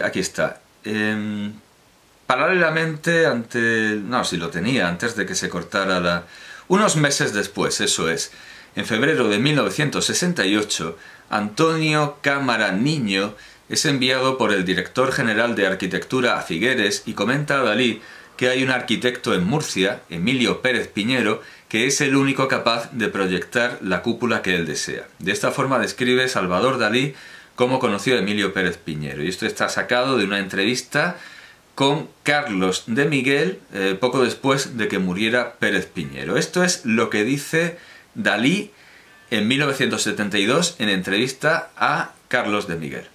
aquí está. Paralelamente, si lo tenía, antes de que se cortara la... Unos meses después, eso es, en febrero de 1968, Antonio Cámara Niño es enviado por el director general de arquitectura a Figueres y comenta a Dalí que hay un arquitecto en Murcia, Emilio Pérez Piñero, que es el único capaz de proyectar la cúpula que él desea. De esta forma describe Salvador Dalí cómo conoció a Emilio Pérez Piñero. Y esto está sacado de una entrevista con Carlos de Miguel poco después de que muriera Pérez Piñero. Esto es lo que dice Dalí en 1972 en entrevista a Carlos de Miguel.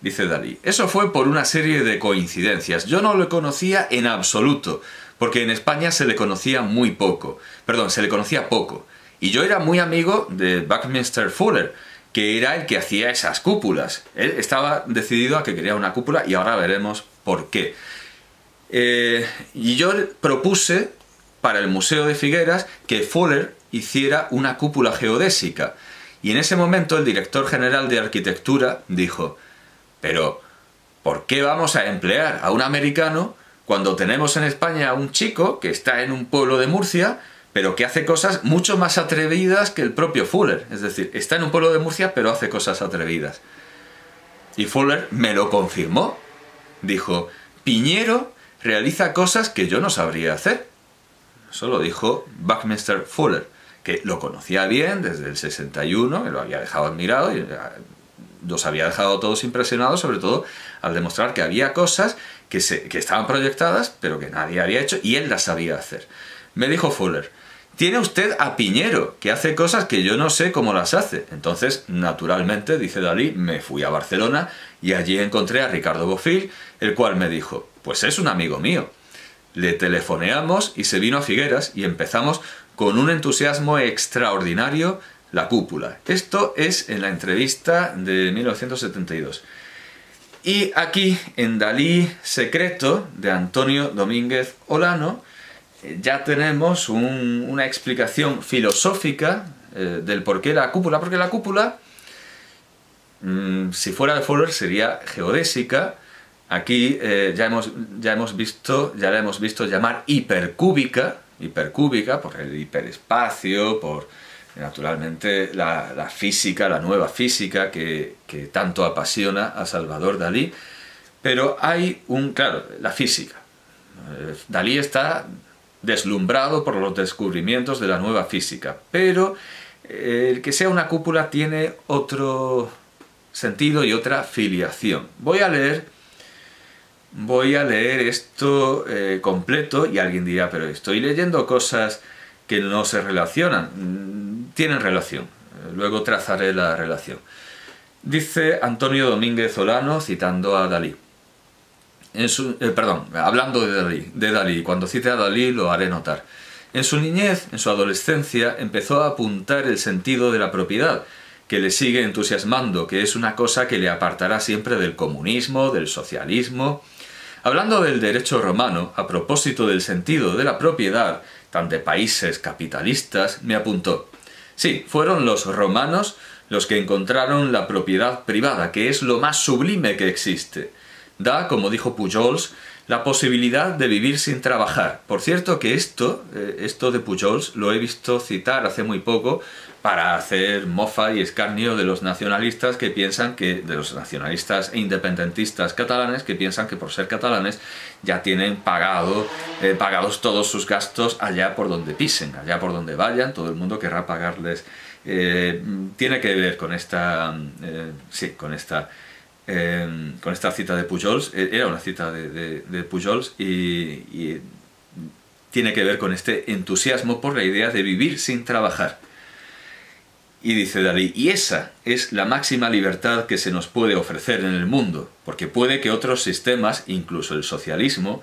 Dice Dalí: eso fue por una serie de coincidencias. Yo no lo conocía en absoluto, porque en España se le conocía muy poco. Perdón, se le conocía poco. Y yo era muy amigo de Buckminster Fuller, que era el que hacía esas cúpulas. Él estaba decidido a que quería una cúpula y ahora veremos por qué. Y yo propuse para el Museo de Figueras que Fuller hiciera una cúpula geodésica. Y en ese momento el director general de arquitectura dijo: pero, ¿por qué vamos a emplear a un americano cuando tenemos en España a un chico que está en un pueblo de Murcia, pero que hace cosas mucho más atrevidas que el propio Fuller? Es decir, está en un pueblo de Murcia, pero hace cosas atrevidas. Y Fuller me lo confirmó. Dijo: Piñero realiza cosas que yo no sabría hacer. Eso lo dijo Buckminster Fuller, que lo conocía bien desde el 61, que lo había dejado admirado y los había dejado todos impresionados, sobre todo al demostrar que había cosas que estaban proyectadas, pero que nadie había hecho, y él las sabía hacer. Me dijo Fuller: tiene usted a Piñero, que hace cosas que yo no sé cómo las hace. Entonces, naturalmente, dice Dalí, me fui a Barcelona y allí encontré a Ricardo Bofill, el cual me dijo: pues es un amigo mío. Le telefoneamos y se vino a Figueras y empezamos con un entusiasmo extraordinario la cúpula. Esto es en la entrevista de 1972. Y aquí, en Dalí Secreto, de Antonio Domínguez Olano, ya tenemos una explicación filosófica del por qué la cúpula. Porque la cúpula, si fuera de Fuller, sería geodésica. Aquí ya la hemos visto llamar hipercúbica por el hiperespacio, por naturalmente la física, la nueva física que tanto apasiona a Salvador Dalí. Pero hay claro, la física. Dalí está deslumbrado por los descubrimientos de la nueva física, pero el que sea una cúpula tiene otro sentido y otra filiación. Voy a leer esto completo y alguien dirá: pero estoy leyendo cosas que no se relacionan. Tienen relación, luego trazaré la relación. Dice Antonio Domínguez Olano, citando a Dalí. Hablando de Dalí, cuando cite a Dalí lo haré notar. En su niñez, en su adolescencia, empezó a apuntar el sentido de la propiedad, que le sigue entusiasmando, que es una cosa que le apartará siempre del comunismo, del socialismo. Hablando del derecho romano, a propósito del sentido de la propiedad, tan de países capitalistas, me apuntó: sí, fueron los romanos los que encontraron la propiedad privada, que es lo más sublime que existe. Da, como dijo Pujols, la posibilidad de vivir sin trabajar. Por cierto que esto de Pujols lo he visto citar hace muy poco para hacer mofa y escarnio de los nacionalistas de los nacionalistas e independentistas catalanes, que piensan que por ser catalanes ya tienen pagados todos sus gastos allá por donde pisen, allá por donde vayan, todo el mundo querrá pagarles. Tiene que ver con esta cita de Pujols. Era una cita de Pujols y tiene que ver con este entusiasmo por la idea de vivir sin trabajar. Y dice Dalí: y esa es la máxima libertad que se nos puede ofrecer en el mundo, porque puede que otros sistemas, incluso el socialismo,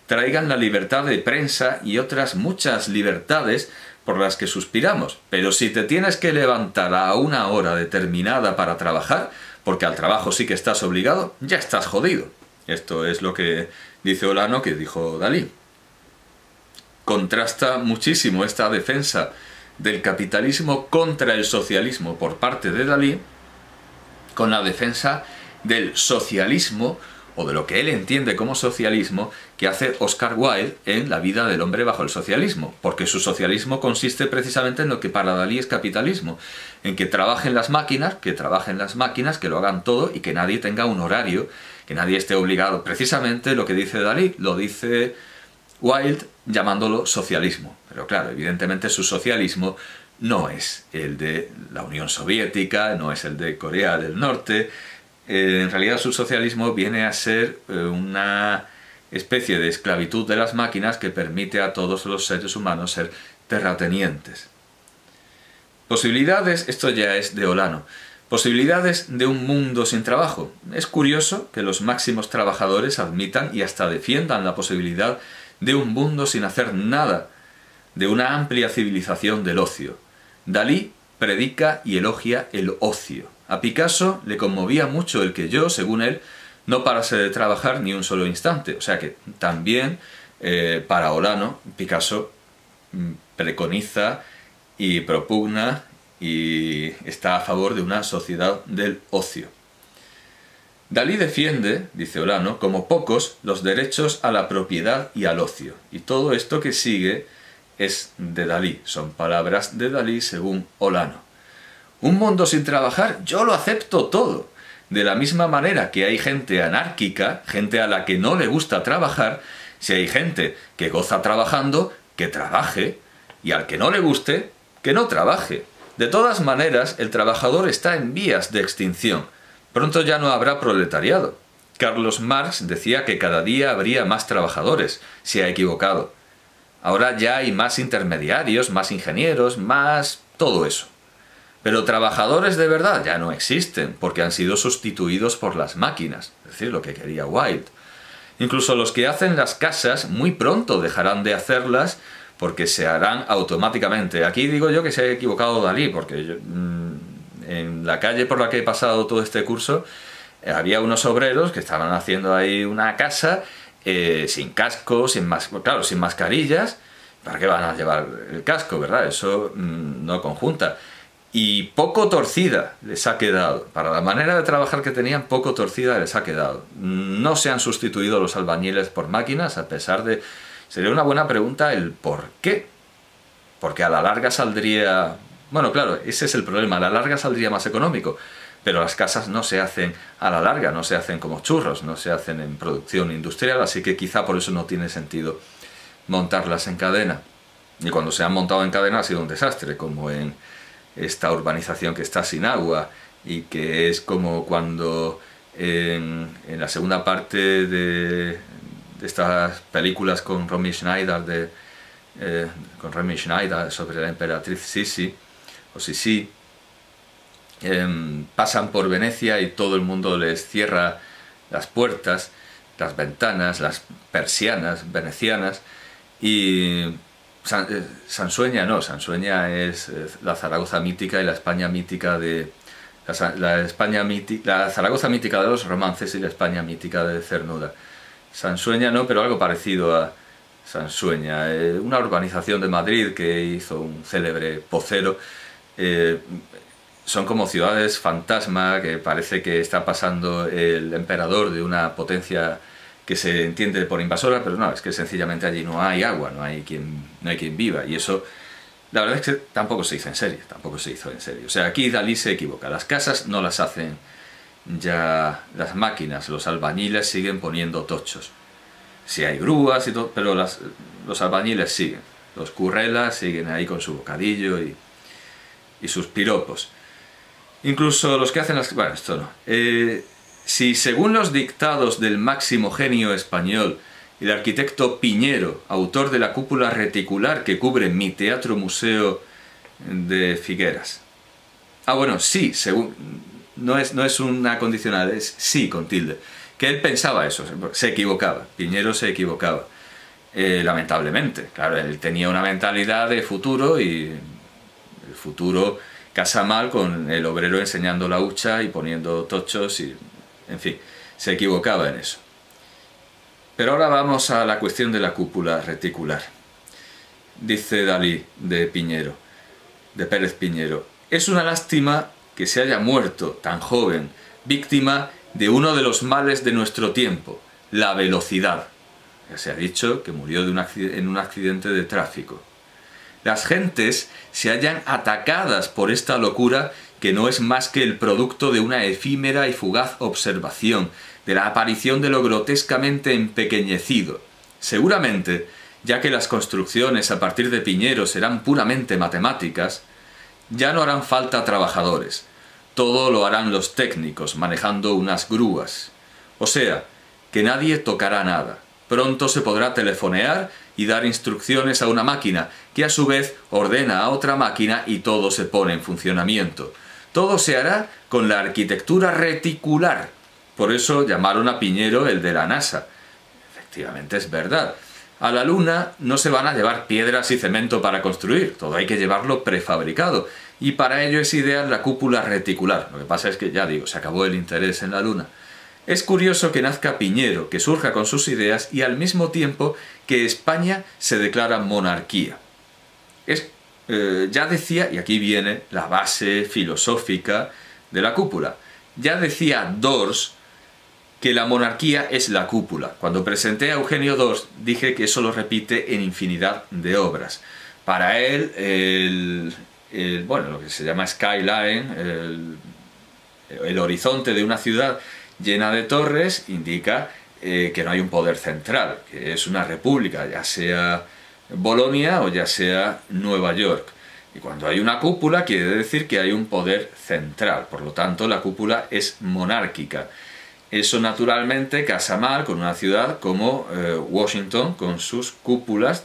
traigan la libertad de prensa y otras muchas libertades por las que suspiramos. Pero si te tienes que levantar a una hora determinada para trabajar, porque al trabajo sí que estás obligado, ya estás jodido. Esto es lo que dice Olano, que dijo Dalí. Contrasta muchísimo esta defensa del capitalismo contra el socialismo por parte de Dalí con la defensa del socialismo, o de lo que él entiende como socialismo, que hace Oscar Wilde en La vida del hombre bajo el socialismo, porque su socialismo consiste precisamente en lo que para Dalí es capitalismo, en que trabajen las máquinas, que lo hagan todo y que nadie tenga un horario, que nadie esté obligado. Precisamente lo que dice Dalí lo dice Wilde llamándolo socialismo, pero claro, evidentemente su socialismo no es el de la Unión Soviética, no es el de Corea del Norte. En realidad su socialismo viene a ser una especie de esclavitud de las máquinas que permite a todos los seres humanos ser terratenientes. Posibilidades, esto ya es de Olano, posibilidades de un mundo sin trabajo. Es curioso que los máximos trabajadores admitan y hasta defiendan la posibilidad de un mundo sin hacer nada, de una amplia civilización del ocio. Dalí predica y elogia el ocio. A Picasso le conmovía mucho el que yo, según él, no parase de trabajar ni un solo instante. O sea que también para Olano, Picasso preconiza y propugna y está a favor de una sociedad del ocio. Dalí defiende, dice Olano, como pocos, los derechos a la propiedad y al ocio. Y todo esto que sigue es de Dalí, son palabras de Dalí según Olano. Un mundo sin trabajar, yo lo acepto todo. De la misma manera que hay gente anárquica, gente a la que no le gusta trabajar, si hay gente que goza trabajando, que trabaje, y al que no le guste, que no trabaje. De todas maneras, el trabajador está en vías de extinción. Pronto ya no habrá proletariado. Carlos Marx decía que cada día habría más trabajadores. Se ha equivocado. Ahora ya hay más intermediarios, más ingenieros, más todo eso. Pero trabajadores de verdad ya no existen, porque han sido sustituidos por las máquinas, es decir, lo que quería Wilde. Incluso los que hacen las casas muy pronto dejarán de hacerlas porque se harán automáticamente. Aquí digo yo que se ha equivocado Dalí, porque yo, en la calle por la que he pasado todo este curso había unos obreros que estaban haciendo ahí una casa sin casco, sin mascarillas. ¿Para qué van a llevar el casco, verdad? Eso no conjunta. Y poco torcida les ha quedado. Para la manera de trabajar que tenían, poco torcida les ha quedado. No se han sustituido los albañiles por máquinas, a pesar de... Sería una buena pregunta el por qué. Porque a la larga saldría... Bueno, claro, ese es el problema. A la larga saldría más económico. Pero las casas no se hacen a la larga, no se hacen como churros, no se hacen en producción industrial, así que quizá por eso no tiene sentido montarlas en cadena. Y cuando se han montado en cadena ha sido un desastre, como en esta urbanización que está sin agua, y que es como cuando en la segunda parte de estas películas con Romy Schneider, sobre la emperatriz Sisi, o Sisi, pasan por Venecia y todo el mundo les cierra las puertas, las ventanas, las persianas venecianas, y Sansueña es la Zaragoza mítica y la España mítica de... La Zaragoza mítica de los romances y la España mítica de Cernuda. Sansueña no, pero algo parecido a Sansueña. Una urbanización de Madrid que hizo un célebre Pocero. Son como ciudades fantasma, que parece que está pasando el emperador de una potencia que se entiende por invasora, pero no, es que sencillamente allí no hay agua, no hay quien viva, y eso, la verdad es que tampoco se hizo en serio, O sea, aquí Dalí se equivoca, las casas no las hacen ya las máquinas, los albañiles siguen poniendo tochos. Sí hay grúas y todo, pero los albañiles siguen, los currelas siguen ahí con su bocadillo y sus piropos. Incluso los que hacen las... Bueno, esto no. Si según los dictados del máximo genio español, el arquitecto Piñero, autor de la cúpula reticular que cubre mi teatro museo de Figueras... Ah, bueno, sí, según... No es una condicional, es sí con tilde. Que él pensaba eso, se equivocaba. Piñero se equivocaba. Lamentablemente. Claro, él tenía una mentalidad de futuro y el futuro casa mal con el obrero enseñando la hucha y poniendo tochos y... En fin, se equivocaba en eso. Pero ahora vamos a la cuestión de la cúpula reticular. Dice Dalí de Piñero, de Pérez Piñero: es una lástima que se haya muerto tan joven, víctima de uno de los males de nuestro tiempo, la velocidad. Ya se ha dicho que murió en un accidente de tráfico. Las gentes se hallan atacadas por esta locura que no es más que el producto de una efímera y fugaz observación, de la aparición de lo grotescamente empequeñecido. Seguramente, ya que las construcciones a partir de Piñero serán puramente matemáticas, ya no harán falta trabajadores. Todo lo harán los técnicos, manejando unas grúas. O sea, que nadie tocará nada. Pronto se podrá telefonear y dar instrucciones a una máquina, que a su vez ordena a otra máquina y todo se pone en funcionamiento. Todo se hará con la arquitectura reticular. Por eso llamaron a Piñero el de la NASA. Efectivamente es verdad. A la Luna no se van a llevar piedras y cemento para construir, todo hay que llevarlo prefabricado. Y para ello es ideal la cúpula reticular. Lo que pasa es que, ya digo, se acabó el interés en la Luna. Es curioso que nazca Piñero, que surja con sus ideas y al mismo tiempo que España se declara monarquía. Ya decía, y aquí viene la base filosófica de la cúpula, ya decía Dors que la monarquía es la cúpula. Cuando presenté a Eugenio Dors dije que eso lo repite en infinidad de obras. Para él, bueno, lo que se llama skyline, el horizonte de una ciudad llena de torres, indica que no hay un poder central, que es una república, ya sea Bolonia o ya sea Nueva York. Y cuando hay una cúpula quiere decir que hay un poder central, por lo tanto la cúpula es monárquica. Eso naturalmente casa mal con una ciudad como Washington, con sus cúpulas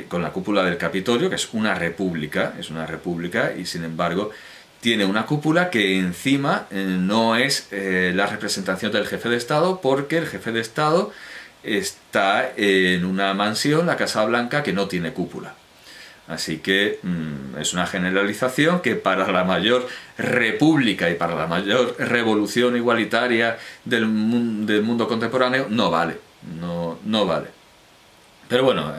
con la cúpula del Capitolio, que es una república y sin embargo tiene una cúpula que encima no es la representación del jefe de Estado, porque el jefe de Estado está en una mansión, la Casa Blanca, que no tiene cúpula. Así que es una generalización que para la mayor república y para la mayor revolución igualitaria del mundo contemporáneo no vale, no vale. Pero bueno,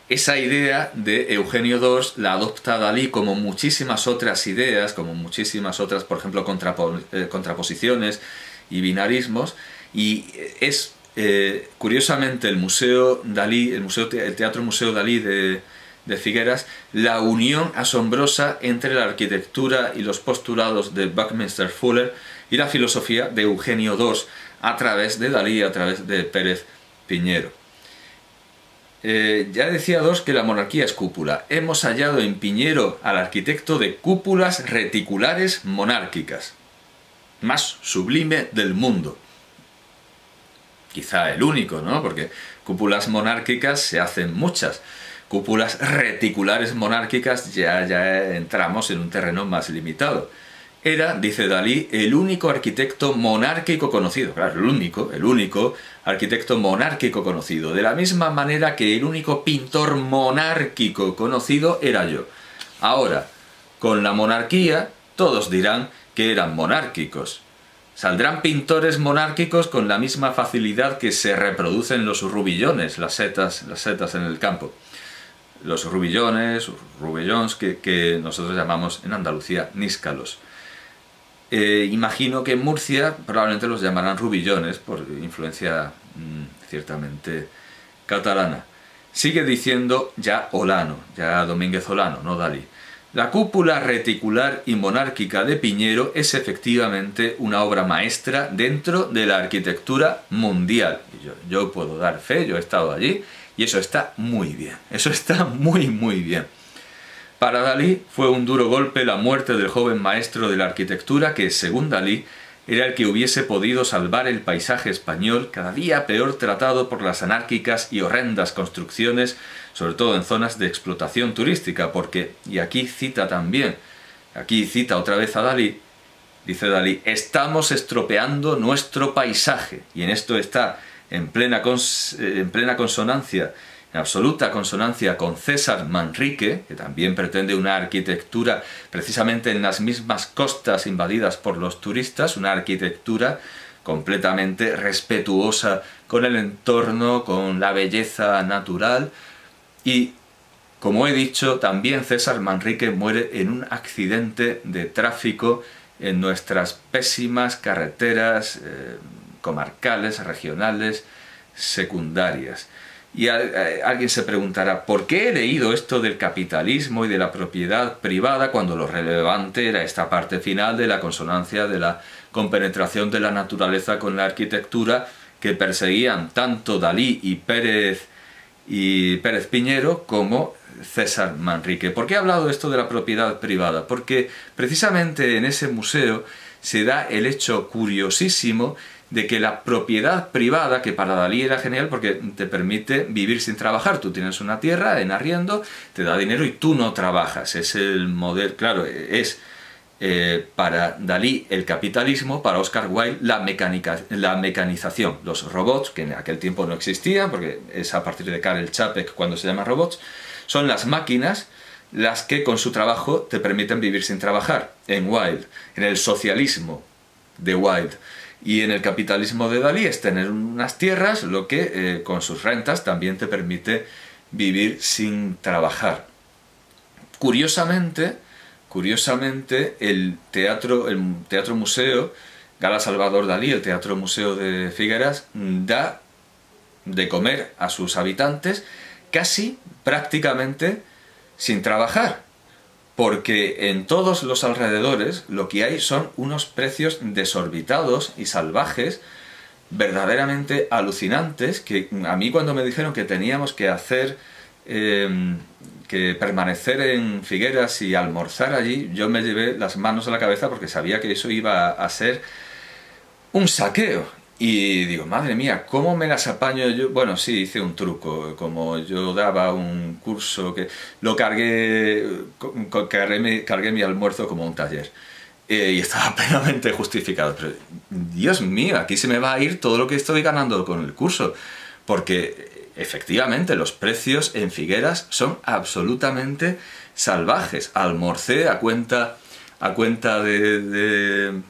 esa idea de Eugenio Dors la adopta Dalí, como muchísimas otras ideas, como muchísimas otras, por ejemplo, contraposiciones y binarismos, y es curiosamente el Teatro Museo Dalí de Figueras, la unión asombrosa entre la arquitectura y los postulados de Buckminster Fuller y la filosofía de Eugenio Dors a través de Dalí, a través de Pérez Piñero. Ya decía Dors que la monarquía es cúpula. Hemos hallado en Piñero al arquitecto de cúpulas reticulares monárquicas, más sublime del mundo. Quizá el único, ¿no? Porque cúpulas monárquicas se hacen muchas. Cúpulas reticulares monárquicas ya entramos en un terreno más limitado. Era, dice Dalí, el único arquitecto monárquico conocido. Claro, el único arquitecto monárquico conocido. De la misma manera que el único pintor monárquico conocido era yo. Ahora, con la monarquía, todos dirán que eran monárquicos. Saldrán pintores monárquicos con la misma facilidad que se reproducen los rubillones, las setas en el campo. Los rubillons que nosotros llamamos en Andalucía níscalos. Imagino que en Murcia probablemente los llamarán rubillones por influencia ciertamente catalana. Sigue diciendo ya Olano, ya Domínguez Olano, no Dalí. La cúpula reticular y monárquica de Piñero es efectivamente una obra maestra dentro de la arquitectura mundial. Y yo puedo dar fe, yo he estado allí. Y eso está muy bien, eso está muy bien. Para Dalí fue un duro golpe la muerte del joven maestro de la arquitectura que, según Dalí, era el que hubiese podido salvar el paisaje español, cada día peor tratado por las anárquicas y horrendas construcciones, sobre todo en zonas de explotación turística, porque, y aquí cita otra vez a Dalí, dice Dalí, estamos estropeando nuestro paisaje, y en esto está en plena consonancia, en absoluta consonancia con César Manrique, que también pretende una arquitectura precisamente en las mismas costas invadidas por los turistas, una arquitectura completamente respetuosa con el entorno, con la belleza natural. Y, como he dicho, también César Manrique muere en un accidente de tráfico en nuestras pésimas carreteras comarcales, regionales, secundarias. Y alguien se preguntará, ¿por qué he leído esto del capitalismo y de la propiedad privada cuando lo relevante era esta parte final de la consonancia, de la compenetración de la naturaleza con la arquitectura que perseguían tanto Dalí y Pérez Piñero como César Manrique? ¿Por qué he hablado de esto de la propiedad privada? Porque precisamente en ese museo se da el hecho curiosísimo de que la propiedad privada, que para Dalí era genial porque te permite vivir sin trabajar. Tú tienes una tierra en arriendo, te da dinero y tú no trabajas. Es el modelo, claro, es para Dalí el capitalismo, para Oscar Wilde la mecanización. Los robots, que en aquel tiempo no existían, porque es a partir de Karel Čapek cuando se llaman robots, son las máquinas las que con su trabajo te permiten vivir sin trabajar. En Wilde, en el socialismo de Wilde. Y en el capitalismo de Dalí es tener unas tierras, lo que con sus rentas también te permite vivir sin trabajar. Curiosamente, el teatro museo Gala Salvador Dalí, el teatro museo de Figueras, da de comer a sus habitantes casi prácticamente sin trabajar. Porque en todos los alrededores lo que hay son unos precios desorbitados y salvajes, verdaderamente alucinantes, que a mí cuando me dijeron que teníamos que hacer, que permanecer en Figueras y almorzar allí, yo me llevé las manos a la cabeza porque sabía que eso iba a ser un saqueo. Y digo, madre mía, ¿cómo me las apaño yo? Bueno, sí, hice un truco. Como yo daba un curso que lo cargué mi almuerzo como un taller. Y estaba plenamente justificado. Pero, Dios mío, aquí se me va a ir todo lo que estoy ganando con el curso. Porque efectivamente los precios en Figueras son absolutamente salvajes. Almorcé a cuenta del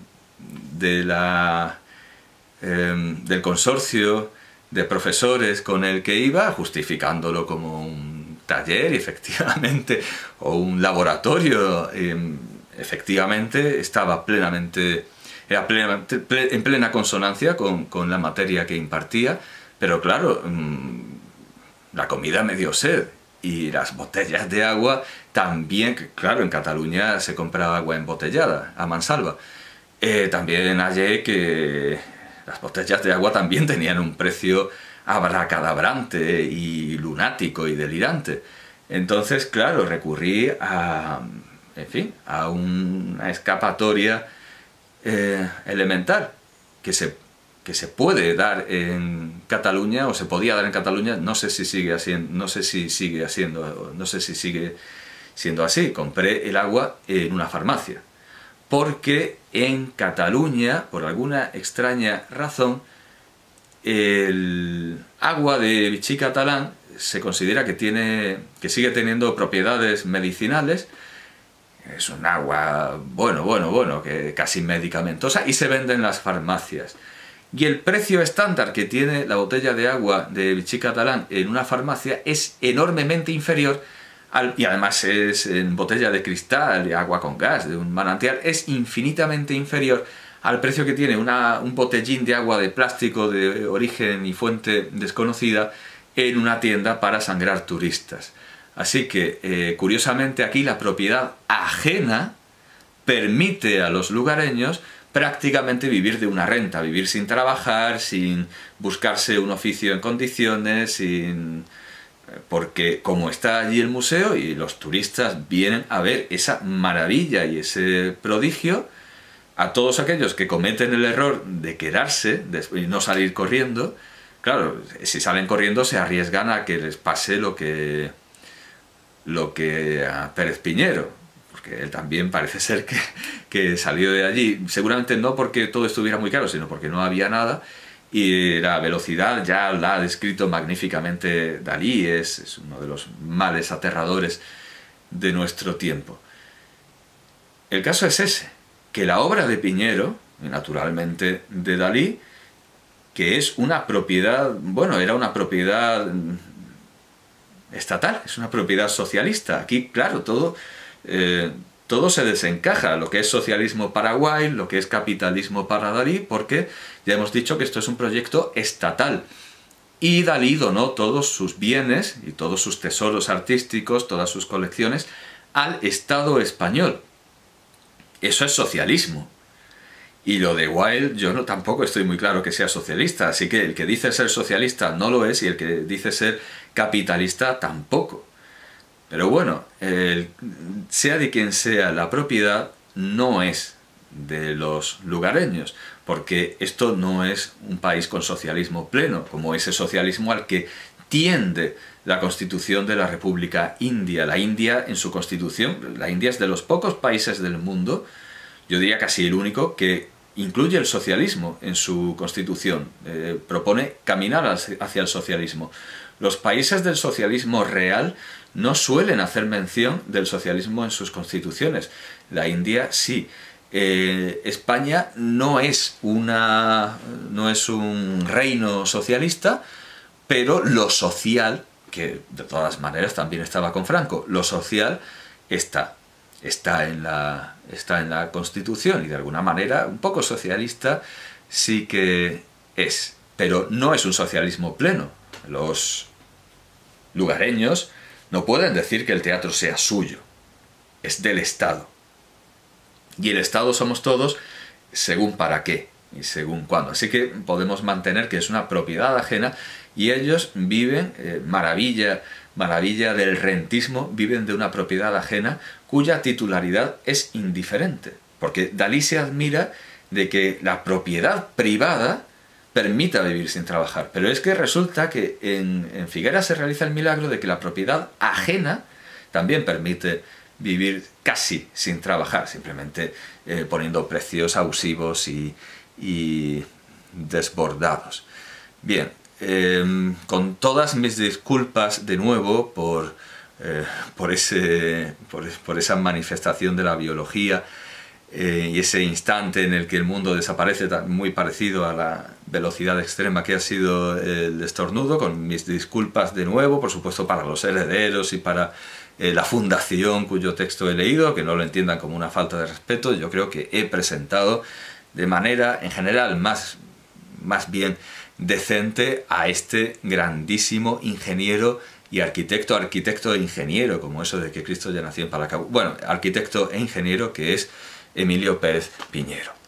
consorcio de profesores con el que iba, justificándolo como un taller, efectivamente, o un laboratorio, efectivamente estaba en plena consonancia con la materia que impartía, pero claro, la comida me dio sed, y las botellas de agua también, que claro, en Cataluña se compra agua embotellada, a mansalva. También hallé que las botellas de agua también tenían un precio abracadabrante y lunático y delirante. Entonces, claro, recurrí a una escapatoria elemental que se puede dar en Cataluña, o se podía dar en Cataluña, no sé si sigue siendo así. Compré el agua en una farmacia. Porque en Cataluña, por alguna extraña razón, el agua de Vichy catalán se considera que sigue teniendo propiedades medicinales. Es un agua, que casi medicamentosa, y se vende en las farmacias. Y el precio estándar que tiene la botella de agua de Vichy catalán en una farmacia es enormemente inferior y además es en botella de cristal, de agua con gas, de un manantial, es infinitamente inferior al precio que tiene un botellín de agua de plástico de origen y fuente desconocida en una tienda para sangrar turistas. Así que, curiosamente, aquí la propiedad ajena permite a los lugareños prácticamente vivir de una renta, vivir sin trabajar, sin buscarse un oficio en condiciones, porque como está allí el museo y los turistas vienen a ver esa maravilla y ese prodigio, a todos aquellos que cometen el error de quedarse y no salir corriendo, claro, si salen corriendo se arriesgan a que les pase lo que a Pérez Piñero, porque él también parece ser que salió de allí, seguramente no porque todo estuviera muy caro, sino porque no había nada. Y la velocidad ya la ha descrito magníficamente Dalí, es uno de los males aterradores de nuestro tiempo. El caso es ese, que la obra de Piñero, y naturalmente de Dalí, que es una propiedad, era una propiedad estatal, es una propiedad socialista. Aquí, claro, todo se desencaja, lo que es socialismo para Wilde, lo que es capitalismo para Dalí, porque ya hemos dicho que esto es un proyecto estatal. Y Dalí donó todos sus bienes y todos sus tesoros artísticos, todas sus colecciones, al Estado español. Eso es socialismo. Y lo de Wilde, yo tampoco estoy muy claro que sea socialista, así que el que dice ser socialista no lo es y el que dice ser capitalista tampoco. Pero bueno, sea de quien sea la propiedad, no es de los lugareños, porque esto no es un país con socialismo pleno, como ese socialismo al que tiende la Constitución de la República India. La India, en su Constitución, la India es de los pocos países del mundo, yo diría casi el único, que incluye el socialismo en su Constitución, propone caminar hacia el socialismo. Los países del socialismo real no suelen hacer mención del socialismo en sus constituciones. La India sí. España no es un reino socialista, pero lo social, que de todas maneras también estaba con Franco, lo social está en la Constitución y de alguna manera un poco socialista sí que es, pero no es un socialismo pleno. Los lugareños no pueden decir que el teatro sea suyo, es del Estado. Y el Estado somos todos según para qué y según cuándo. Así que podemos mantener que es una propiedad ajena y ellos viven, maravilla del rentismo, viven de una propiedad ajena cuya titularidad es indiferente. Porque Dalí se admira de que la propiedad privada permita vivir sin trabajar. Pero es que resulta que en Figueras se realiza el milagro de que la propiedad ajena también permite vivir casi sin trabajar, simplemente poniendo precios abusivos y desbordados. Bien, con todas mis disculpas de nuevo por esa manifestación de la biología y ese instante en el que el mundo desaparece, muy parecido a la velocidad extrema que ha sido el estornudo, con mis disculpas de nuevo, por supuesto para los herederos y para la fundación cuyo texto he leído, que no lo entiendan como una falta de respeto. Yo creo que he presentado de manera, en general, más bien decente a este grandísimo ingeniero y arquitecto e ingeniero, como eso de que Cristo ya nació en Palacagua. Bueno, arquitecto e ingeniero que es Emilio Pérez Piñero.